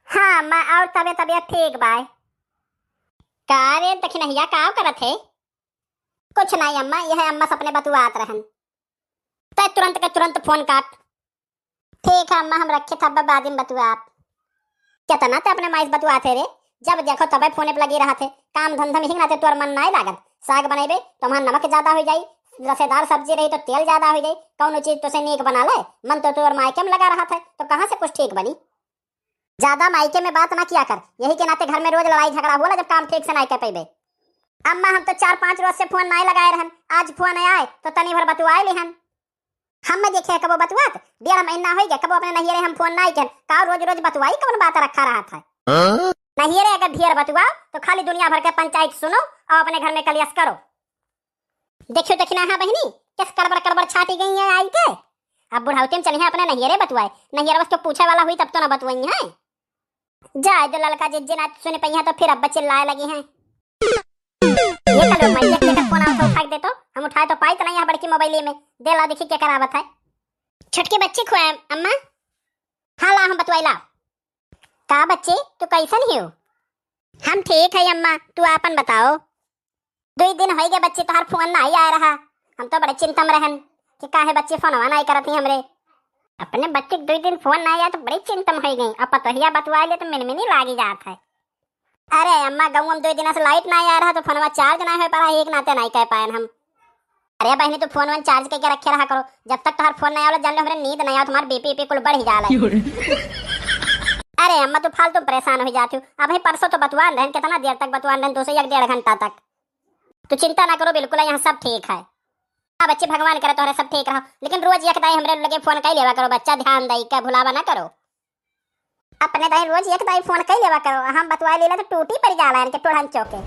हाँ अम्मा और तबियत ठीक बाय। का रे तखिनहिया का करत है? कुछ नहीं अम्मा, यह अम्मा सपने बतुआत रहन। तै तुरंत के तुरंत फोन काट। ठीक है अम्मा, हम रखे थब्बा बाद में बतुआत। कितना ते अपने माइस बतुआत है रे? जब देखो तबे फोने पे लगी रहा थे। काम धंधा में ही ना ते तोर मन नहीं लागत। साग बनेबे तो वहां नमक ज्यादा हो जाई, रसेदार सब्जी रही तो तेल ज्यादा हो जाई, कौनो चीज तो से नीक बना ले। मन तो तोर मायके में लगा रहा था, तो कहां से कुछ ठीक बनी? ज्यादा मायके में बात ना किया कर, यही के नाते घर में रोज लड़ाई झगड़ा होला जब काम ठीक से नहीं कर पेबे। अम्मा हम तो 4-5 रोज से फोन नहीं लगाए रहन, आज फोन आए तो तनी भर बतुआए लिहन। हम में देखे कबो बतुआत डेढ़ महीना हो गया, कबो अपने नहियरे हम फोन नहीं कन का रोज रोज बतुआई कौन बात रखा रहा था। नहियरे अगर ढेर बतुआओ तो खाली दुनिया भर के पंचायत सुनो और अपने घर में कलियस करो। देखियो देखिना हाँ बहनी, किस कड़बड़ कड़बड़ छाटी गई है आई के। अब बुढ़ाउती में चली है अपने नहियरे बतुआए, नहियरे बस तो पूछे वाला हुई तब तो ना बतुआई है। जाए जो लड़का जिज्जे ना सुने पई है तो फिर अब चिल्लाए लगी हैं। ये चलो मैया के फोन आउट उठा दे तो हम उठाए तो पाई तो नहीं है बड़की मोबाइल में दे ला देखी क्या करावत है। छटके बच्चे खुआए अम्मा। हाँ ला हम बतवाई ला। का बच्चे तू कैसन ही हो? हम ठीक है अम्मा, तू आपन बताओ। 2 दिन हो गए बच्चे तोहर फोन नहीं आ रहा, हम तो बड़े चिंता में रहन कि काहे बच्चे फोनवा नहीं करत ही हमरे। अपने बच्चे 2 दिन फोन नहीं आया तो बड़ी चिंता में हो गई। अब पतोहिया बतवा ले तो मिनमिनी लागी जात है। अरे अम्मा गाँव में 2 दिन से लाइट नहीं आ रहा तो फोनवा चार्ज नहीं हो पा रहा, एक नाते नहीं कह पाए हम। अरे बहनी तू फोन वन चार्ज करके रखे रहा करो, जब तक तुम्हारा फोन नहीं आवला जान लो हमरे नींद नहीं आओ, तुम्हारा बीपी कुल बढ़ ही जाला। अरे अम्मा तू फालतू परेशान हो जाती हो। अब ही परसों तो बतवा रहन, कितना देर तक बतवा रहन? 2 से 1.5 घंटा तक। तू चिंता ना करो, बिल्कुल यहाँ सब ठीक है। हाँ बच्चे भगवान करे तुम्हारे सब ठीक रहो, लेकिन रोज एक दाई हमरे लगे फोन कई लेवा करो, बच्चा ध्यान दई का भुलावा ना करो। अपने दाई रोज एक दाई फोन कई लेवा करो, हम बतवा लेला तो टूटी पड़ जाला इनके टोढ़न चौके।